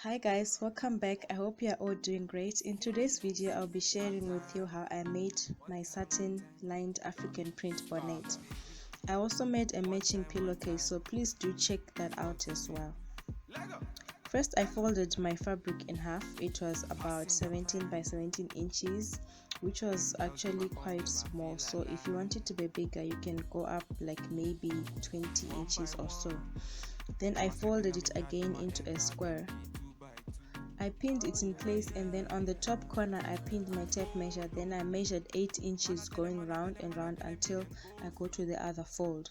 Hi guys, welcome back. I hope you are all doing great. In today's video I'll be sharing with you how I made my satin lined African print bonnet. I also made a matching pillowcase, so please do check that out as well. First I folded my fabric in half. It was about 17 by 17 inches, which was actually quite small, so if you want it to be bigger you can go up like maybe 20 inches or so. Then I folded it again into a square. I pinned it in place, and then on the top corner I pinned my tape measure. Then I measured 8 inches going round and round until I go to the other fold.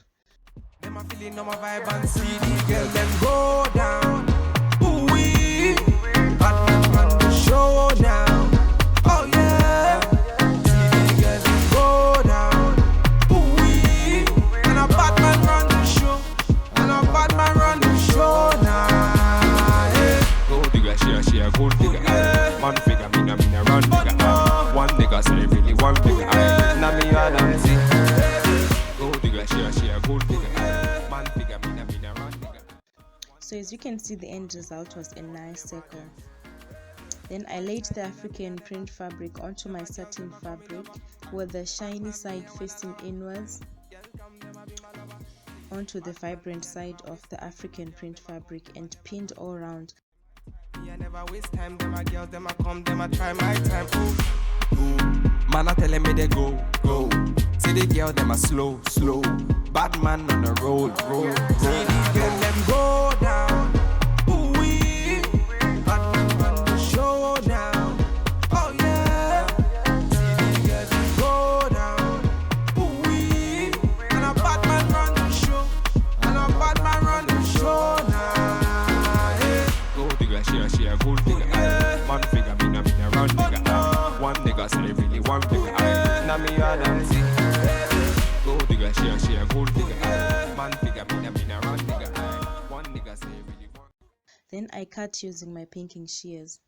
Them a feeling on my vibe and see the girl them go down. Ooh wee, Batman run the show now. Oh yeah, see the girl them go down. Ooh wee, and a Batman run the show, and a Batman run the show now. She a gold digger. Man figure, me na run digger. One nigga say really one digger. Na me a dance. Gold digger, she a gold digger. Man figure, me na run digger. So as you can see, the end result was a nice circle. Then I laid the African print fabric onto my satin fabric with the shiny side facing inwards onto the vibrant side of the African print fabric and pinned all around. I never waste time, them a girls, them a come, them a try my time. Ooh, man a telling me they go. See the girl, them a slow. Bad man on the road. See the girl, them go down. Ooh wee, bad man run the show now. Oh yeah, see the girl, them go down. Ooh wee, and a bad man run the show, and a bad man run the show now. She a gold digger. Man figure, me na run digger. One nigga say really one digger. Na me a dance. Gold digger, she a gold digger. Man figure, me na run digger. One nigga say really one. Then I cut using my pinking shears.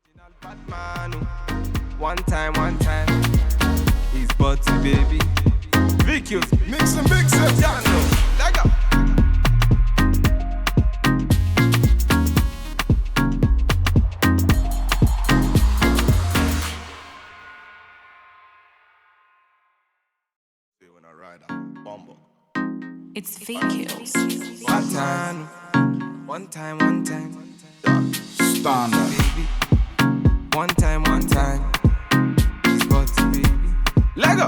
Original Batman. One time. He's butty baby. Vicus, mix it. Yeah, no. Leg up. It's Vicus. One time. Stand up. Baby. One time. It's butty baby. Lego.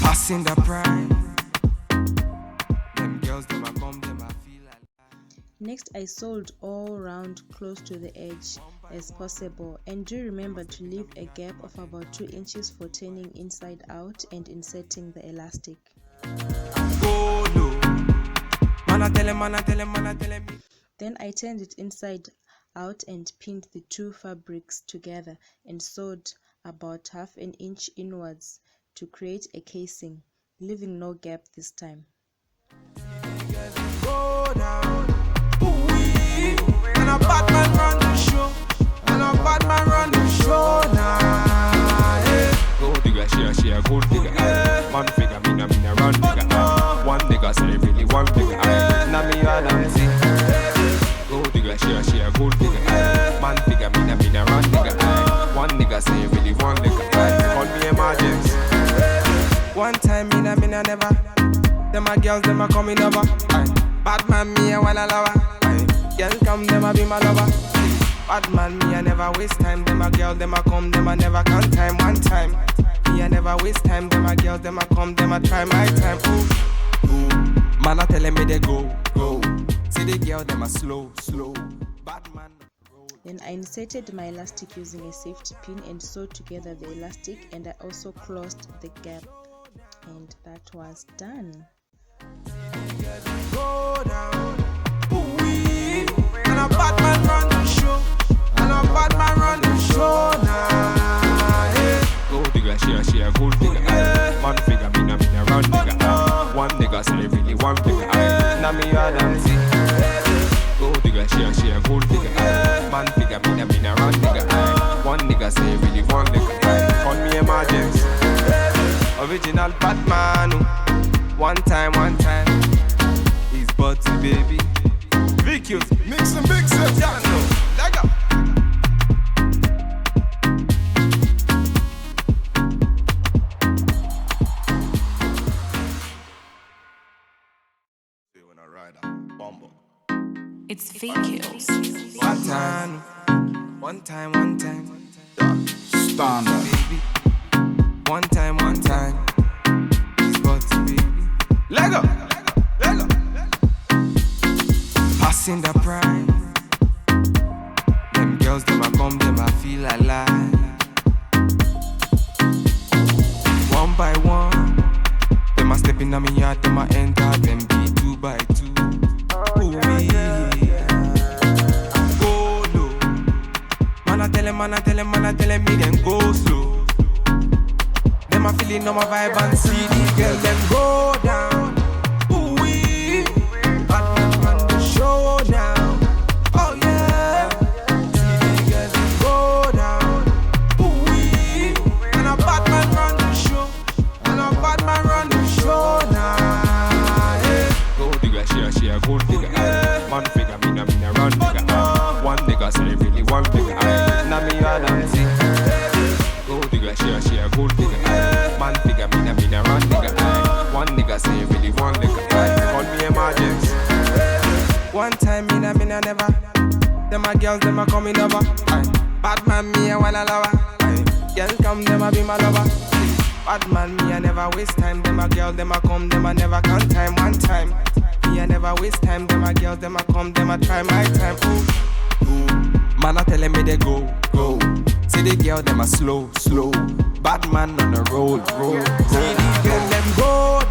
Passing the prime. Them girls, them a come, them a feel like. Next I sewed all round close to the edge as possible, and do remember to leave a gap of about 2 inches for turning inside out and inserting the elastic. Go low. Man tell him. Then I turned it inside out and pinned the two fabrics together and sewed about half an inch inwards to create a casing, leaving no gap this time. Go down. Ooh wee, and a Batman run the show, and a Batman run the show now. Gold digger, she a gold digger. Man figure, me na run digger. One nigga say really one digger. Na me a dance. Gold digger, she a gold digger. Man figure, me na run digger. One nigga say really one digger. Call me emergency. One time, me na never. Them a girls, them a coming over. Bad man, me a wanna lover. Girl come, them a be my lover. Bad man, me a never waste time. Them a girl, them a come, them a never can time. One time, me a never waste time. Them a girl, them a come, them a try my time. Ooh, man a telling me they go. See the girl, them a slow. Bad man. Then I inserted my elastic using a safety pin and sewed together the elastic, and I also closed the gap, and that was done. Go down. Ooh wee, and a Batman run the show, and a Batman run the show now. Gold digger, she a gold digger. Man figure, me na run digger. One nigga say really one digger. Na me a dance. Gold digger, she a gold digger. Man figure, me na run digger. One nigga say really one digger. Call me emergency. Original Batman. One time. He's butty baby. Vicus. skills. Mix and mix it. Yeah, no. Leg up. When I ride a bumble. It's fake kills. One time. Standard. Baby. One time. It's butty, baby. Leg up. Passing the prime. Them girls, them a come, them a feel alive. One by one. Them a step in on me yard, them a enter, them be 2 by 2. Ooh, yeah. Go low. Man I tell him, me them go slow. Them a feeling on my vibe and see the girl, them go down. Ooh, wee. Bad man run the show now. Oh yeah. See the girl, them go down. Ooh, wee. And a bad man run the show. And a bad man run the show now. Yeah. Go digga, she a gold digga. Yeah. Man figure, me na run digga. no. One nigga say really one digga. Now me yard and see. Go digga, she a gold digga. Man figure, me na run digga. One nigga say really one digga. Call me emergency. One time me na never. Them a girls, them a coming over. Bad man me a wanna lover. Girl come, them a be my lover. Bad man me a never waste time. Them a girl, them a come, them a never count time. One time me a never waste time. Them a girls, them a come, them a try my time. Ooh. Man a telling me they go. See the girl, them a slow. Bad man on the road. See the girl, them go